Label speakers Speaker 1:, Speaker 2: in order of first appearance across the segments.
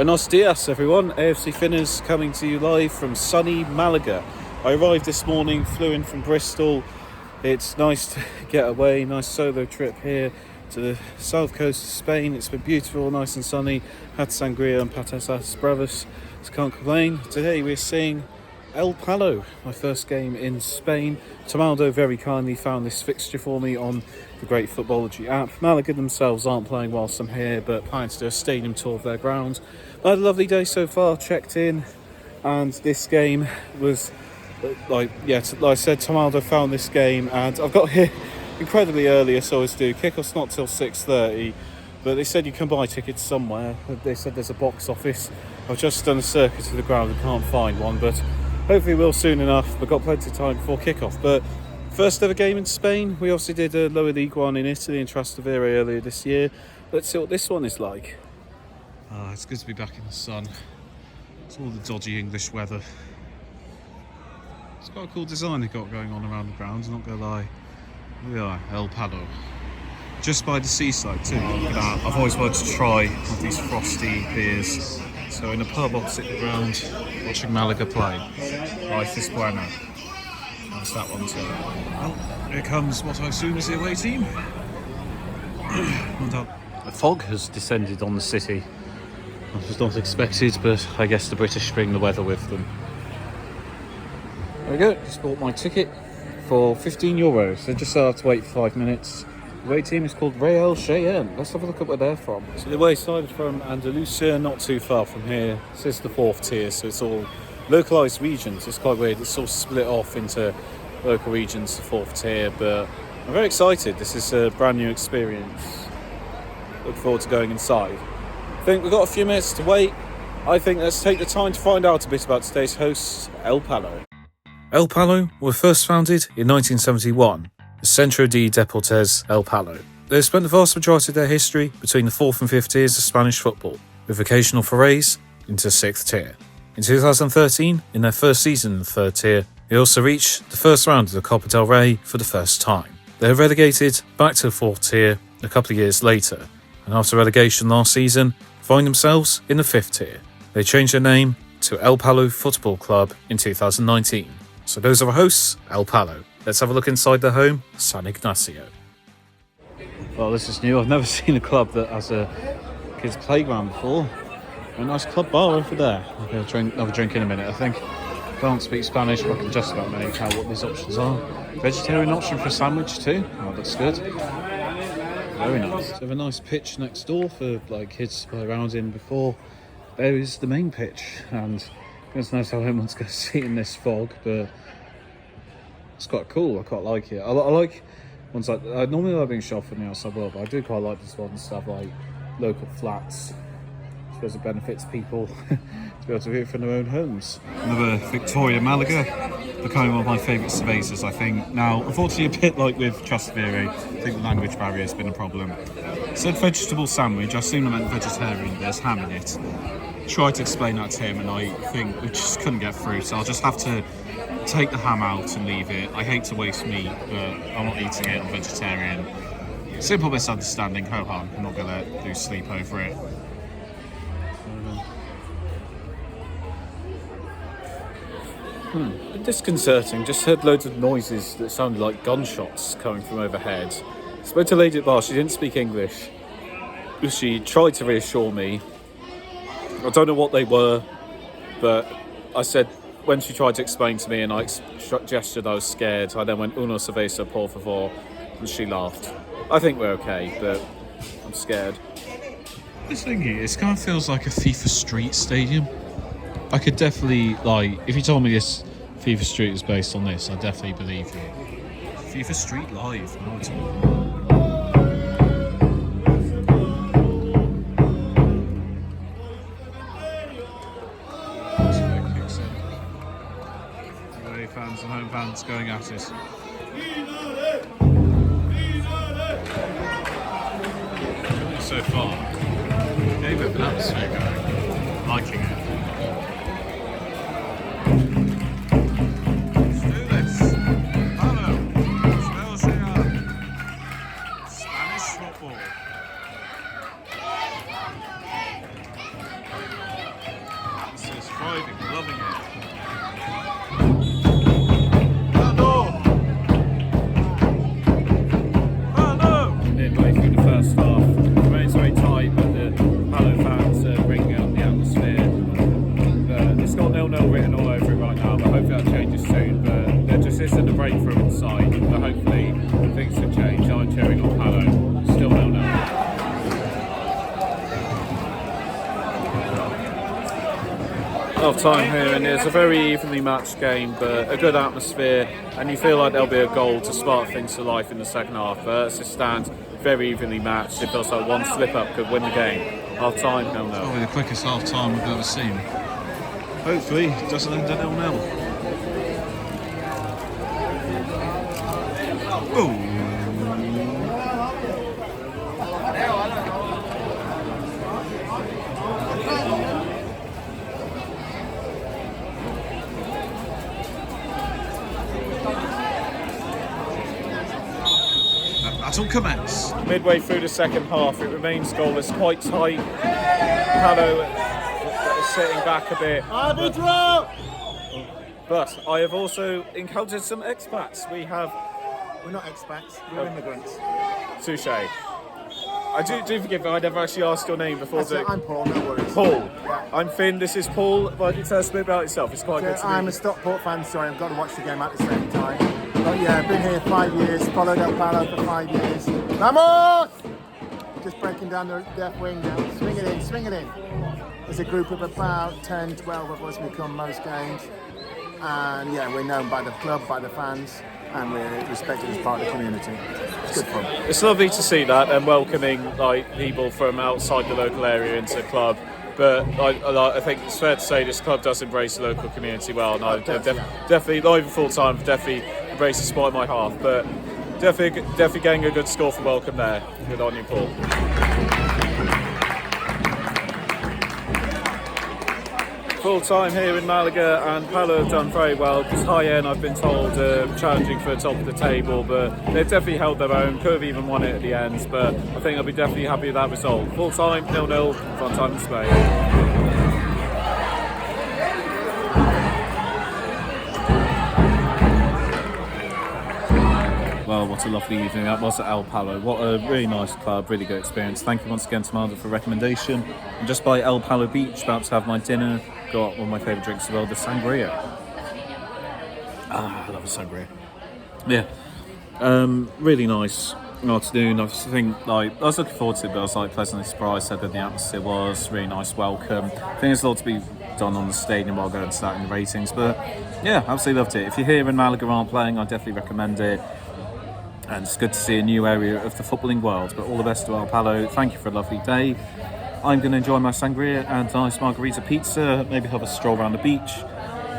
Speaker 1: Buenos dias everyone, AFC Finners coming to you live from sunny Malaga. I arrived this morning, flew in from Bristol. It's nice to get away, nice solo trip here to the south coast of Spain. It's been beautiful, nice and sunny. Had sangria and patatas bravas, so can't complain. Today we're seeing El Palo, my first game in Spain. Tomaldo very kindly found this fixture for me on the Great Footballogy app. Malaga themselves aren't playing whilst I'm here, but planning to do a stadium tour of their ground. I had a lovely day so far, checked in, and this game was, like I said, Tomaldo found this game, and I've got here incredibly early, as I always do. Kickoff's not till 6:30, but they said you can buy tickets somewhere. They said there's a box office. I've just done a circuit of the ground and can't find one, but hopefully we'll soon enough. We've got plenty of time before kickoff. But first ever game in Spain. We obviously did a lower league one in Italy in Trastevere earlier this year. Let's see what this one is like. It's good to be back in the sun. It's all the dodgy English weather. It's quite a cool design they've got going on around the grounds, not gonna lie. Here we are, El Palo. Just by the seaside too. Look at that. I've always wanted to try one of these frosty beers. So in a pub opposite the ground, watching Malaga play. Life is buena. That's that one too. Well, here comes what I assume is the away team. Well done. The fog has descended on the city. That was not expected, but I guess the British bring the weather with them. There we go, just bought my ticket for €15. So just have to wait for 5 minutes. The away team is called Real Jaen. Let's have a look at where they're from. So the away side is from Andalusia, not too far from here. This is the 4th tier, so it's all localised regions. It's quite weird, it's all split off into local regions, the 4th tier, but I'm very excited. This is a brand new experience. Look forward to going inside. I think we've got a few minutes to wait. I think let's take the time to find out a bit about today's hosts, El Palo. El Palo were first founded in 1971 as Centro de Deportes El Palo. They have spent the vast majority of their history between the 4th and 5th tiers of Spanish football, with occasional forays into the 6th tier. In 2013, in their first season in the 3rd tier, they also reached the first round of the Copa del Rey for the first time. They were relegated back to the 4th tier a couple of years later, and after relegation last season, find themselves in the 5th tier. They changed their name to El Palo Football Club in 2019. So those are our hosts, El Palo. Let's have a look inside their home, San Ignacio. Well, this is new. I've never seen a club that has a kids' playground before. A nice club bar over there. I'll have a drink in a minute, I think. Can't speak Spanish, but I can just about make out what these options are. Vegetarian option for a sandwich too. Oh, that's good. Very nice. So we have a nice pitch next door for kids to play around in before. There is the main pitch, and goodness knows how anyone's going to see in this fog, but it's quite cool. I quite like it. I like ones like I normally like being shot from the outside world, but I do quite like this one to have local flats. I suppose it benefits people to be able to view it from their own homes. Another Victoria Malaga, becoming one of my favourite spaces, I think. Now, unfortunately, a bit like with Trastevere, I think the language barrier has been a problem. Said vegetable sandwich, I assume I meant vegetarian, there's ham in it. Tried to explain that to him, and I think we just couldn't get through, so I'll just have to take the ham out and leave it. I hate to waste meat, but I'm not eating it, I'm vegetarian. Simple misunderstanding, ho hum, I'm not going to lose sleep over it. Disconcerting, just heard loads of noises that sounded like gunshots coming from overhead. Spoke to a lady at the bar, she didn't speak English. She tried to reassure me. I don't know what they were, but I said, when she tried to explain to me and I gestured I was scared, I then went, "Uno cerveza, por favor," and she laughed. I think we're okay, but I'm scared. This thing here, it kind of feels like a FIFA Street stadium. I could definitely, if you told me this FIFA Street is based on this, I'd definitely believe you. FIFA Street Live, no, it's fans and home fans going at it. So far, gave it an atmosphere going. Liking it. Let's do this. Palo, Real Jaen. Spanish football. hopefully that changes soon, but there just isn't a breakthrough inside. But hopefully things can change. I'm cheering on Palo. Still 0-0. Half time here, and it's a very evenly matched game, but a good atmosphere, and you feel like there'll be a goal to spark things to life in the second half. But as it stands, very evenly matched. It feels like one slip up could win the game. Half time, 0-0. Probably the quickest half time we've ever seen. Hopefully, it doesn't end at 0-0. Oh. Battle commence. Midway through the second half, it remains goalless, quite tight. Palo is sitting back a bit. But I have also encountered some expats. We're
Speaker 2: not expats, we're immigrants.
Speaker 1: Touche. I do forgive me, I never actually asked your name before.
Speaker 2: I'm Paul, no worries.
Speaker 1: Paul.
Speaker 2: Yeah.
Speaker 1: I'm Finn, this is Paul. Why don't you tell us a bit about yourself? It's quite good to
Speaker 2: I'm a Stockport fan, sorry, I've got to watch the game at the same time. But yeah, I've been here 5 years, followed up Palo for 5 years. Vamos! Just breaking down the left wing now. Swing it in, swing it in. There's a group of about 10, 12 of us, we come most games. And yeah, we're known by the club, by the fans, and we're respected as part of the community. It's good fun.
Speaker 1: It's lovely to see that, and welcoming like people from outside the local area into the club. But I think it's fair to say this club does embrace the local community well, and I definitely, not even full time, definitely embrace the spot in my half. But definitely getting a good score for welcome there. Good on you, Paul. Full time here in Malaga, and Palo have done very well. Because Jaen, I've been told, challenging for the top of the table, but they've definitely held their own. Could have even won it at the end, but I think I'll be definitely happy with that result. Full time, 0-0, fun time in Spain. Well, what a lovely evening that was at El Palo. What a really nice club, really good experience. Thank you once again to Marda for the recommendation. I'm just by El Palo Beach, about to have my dinner. Got one of my favourite drinks as well, the sangria. I love a sangria. Yeah, really nice afternoon. I think I was looking forward to it, but I was pleasantly surprised how good the atmosphere was. Really nice welcome. I think there's a lot to be done on the stadium while going to that in the ratings, but yeah, absolutely loved it. If you're here in Malaga aren't playing, I definitely recommend it. And it's good to see a new area of the footballing world. But all the best to El Palo. Thank you for a lovely day. I'm going to enjoy my sangria and nice margarita pizza, maybe have a stroll around the beach.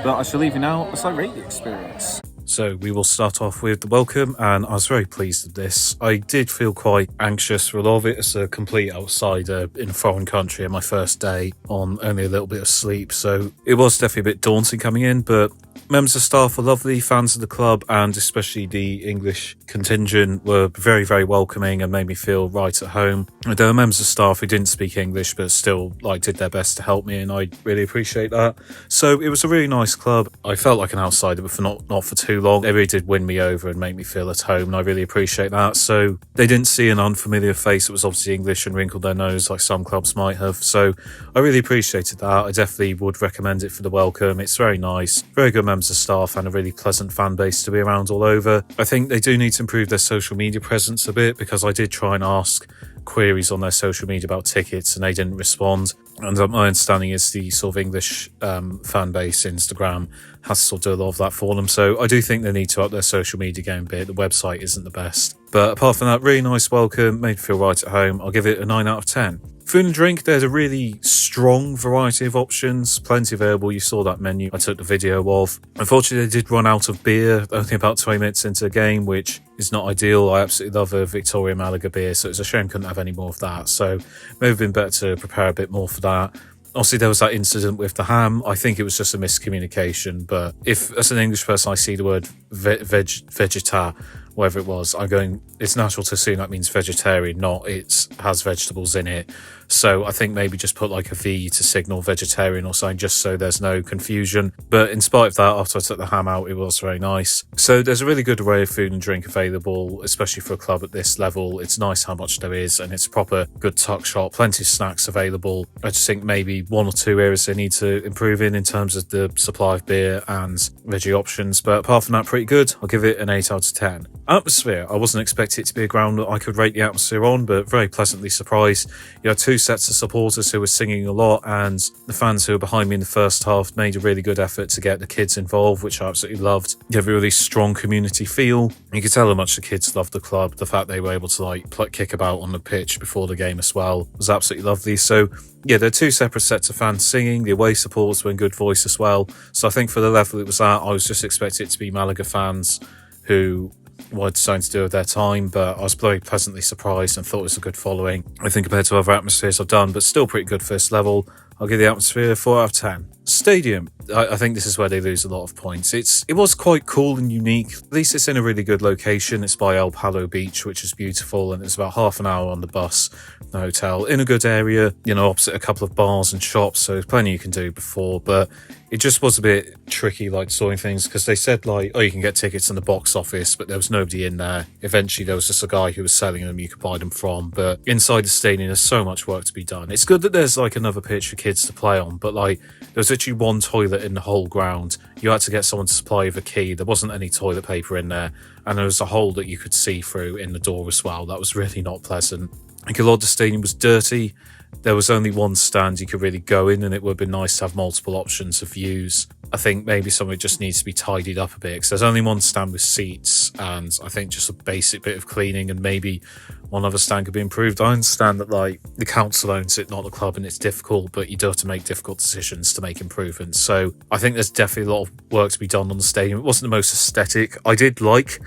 Speaker 1: But I shall leave you now as I rate the experience. So we will start off with the welcome, and I was very pleased with this. I did feel quite anxious for a lot of it as a complete outsider in a foreign country on my first day on only a little bit of sleep. So it was definitely a bit daunting coming in, but members of staff were lovely, fans of the club, and especially the English contingent were very, very welcoming and made me feel right at home. There were members of staff who didn't speak English but still did their best to help me, and I really appreciate that. So it was a really nice club. I felt like an outsider, but for not for too long. They really did win me over and make me feel at home, and I really appreciate that. So they didn't see an unfamiliar face that was obviously English and wrinkled their nose like some clubs might have. So I really appreciated that. I definitely would recommend it for the welcome. It's very nice, very good members of staff, and a really pleasant fan base to be around all over. I think they do need to improve their social media presence a bit, because I did try and ask queries on their social media about tickets and they didn't respond. And my understanding is the sort of English fan base, Instagram, has to sort of do a lot of that for them. So I do think they need to up their social media game a bit. The website isn't the best. But apart from that, really nice welcome, made me feel right at home. I'll give it a 9 out of 10. Food and drink, there's a really strong variety of options, plenty available. You saw that menu I took the video of. Unfortunately, they did run out of beer only about 20 minutes into the game, which is not ideal. I absolutely love a Victoria Malaga beer, so it's a shame couldn't have any more of that. So maybe have been better to prepare a bit more for that. Obviously, there was that incident with the ham. I think it was just a miscommunication, but if, as an English person, I see the word vegeta, whatever it was, I'm going, it's natural to assume that means vegetarian, not it has vegetables in it. So I think maybe just put like a V to signal vegetarian or something, just so there's no confusion. But in spite of that, after I took the ham out, it was very nice. So there's a really good array of food and drink available, especially for a club at this level. It's nice how much there is, and it's a proper good tuck shop, plenty of snacks available. I just think maybe one or two areas they need to improve in terms of the supply of beer and veggie options. But apart from that, pretty good. I'll give it an 8 out of 10. Atmosphere, I wasn't expecting it to be a ground that I could rate the atmosphere on, but very pleasantly surprised. You had two sets of supporters who were singing a lot, and the fans who were behind me in the first half made a really good effort to get the kids involved, which I absolutely loved. You have a really strong community feel. You could tell how much the kids loved the club. The fact they were able to like kick about on the pitch before the game as well was absolutely lovely. So yeah, there are two separate sets of fans singing. The away supporters were in good voice as well. So I think for the level it was at, I was just expecting it to be Malaga fans who wanted something to do with their time, but I was very pleasantly surprised and thought it was a good following. I think compared to other atmospheres I've done, but still pretty good first level. I'll give the atmosphere a 4 out of 10. Stadium, I think this is where they lose a lot of points. It was quite cool and unique. At least it's in a really good location. It's by El Palo Beach, which is beautiful, and it's about half an hour on the bus from the hotel. In a good area, opposite a couple of bars and shops, so there's plenty you can do before, but it just was a bit tricky, sorting things, because they said, you can get tickets in the box office, but there was nobody in there. Eventually, there was just a guy who was selling them you could buy them from, but inside the stadium, there's so much work to be done. It's good that there's, another pitch for kids to play on, but, there was literally one toilet in the whole ground. You had to get someone to supply you with a key. There wasn't any toilet paper in there, and there was a hole that you could see through in the door as well. That was really not pleasant. I think a lot of the stadium was dirty. There was only one stand you could really go in, and it would have been nice to have multiple options of views. I think maybe some of it just needs to be tidied up a bit, because there's only one stand with seats, and I think just a basic bit of cleaning and maybe one other stand could be improved. I understand that the council owns it, not the club, and it's difficult, but you do have to make difficult decisions to make improvements. So I think there's definitely a lot of work to be done on the stadium. It wasn't the most aesthetic. I did like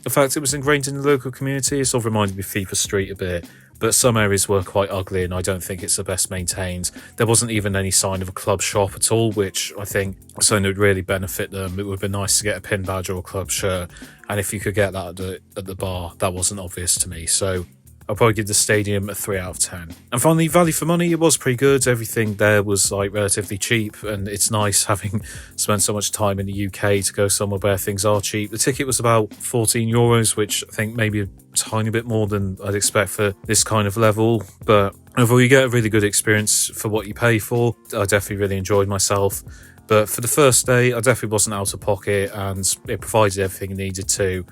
Speaker 1: the fact it was ingrained in the local community. It sort of reminded me of FIFA Street a bit. But some areas were quite ugly, and I don't think it's the best maintained. There wasn't even any sign of a club shop at all, which I think something that would really benefit them. It would be nice to get a pin badge or a club shirt, and if you could get that at the bar, that wasn't obvious to me. So I'll probably give the stadium a 3 out of 10. And finally, value for money, it was pretty good. Everything there was relatively cheap, and it's nice having spent so much time in the UK to go somewhere where things are cheap. The ticket was about €14, which I think maybe a tiny bit more than I'd expect for this kind of level, but overall you get a really good experience for what you pay for. I definitely really enjoyed myself. But for the first day, I definitely wasn't out of pocket, and it provided everything it needed to.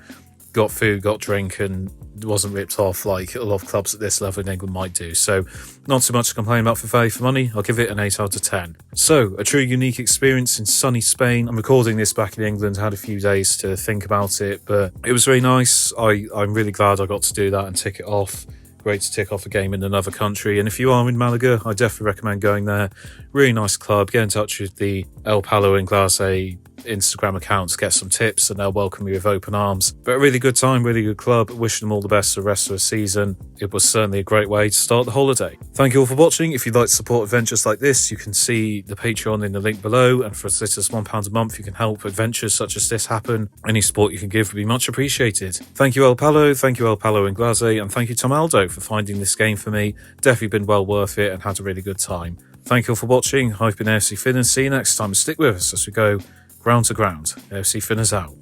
Speaker 1: Got food, got drink, and wasn't ripped off like a lot of clubs at this level in England might do. So not too much to complain about for value for money. I'll give it an 8 out of 10. So a true unique experience in sunny Spain. I'm recording this back in England, had a few days to think about it, but it was very nice. I'm really glad I got to do that and tick it off. Great to tick off a game in another country. And if you are in Malaga, I definitely recommend going there. Really nice club. Get in touch with the El Palo and Glace Instagram accounts, get some tips, and they'll welcome you with open arms. But a really good time, really good club. Wish them all the best for the rest of the season. It was certainly a great way to start the holiday. Thank you all for watching. If you'd like to support adventures like this, you can see the Patreon in the link below, and for as little as £1 a month you can help adventures such as this happen. Any support you can give would be much appreciated. Thank you El Palo, thank you El Palo and Glace, and thank you Tom Aldo for finding this game for me. Definitely been well worth it and had a really good time. Thank you all for watching. I've been AFC Finn, and see you next time. Stick with us as we go ground to ground. AFC Finners out.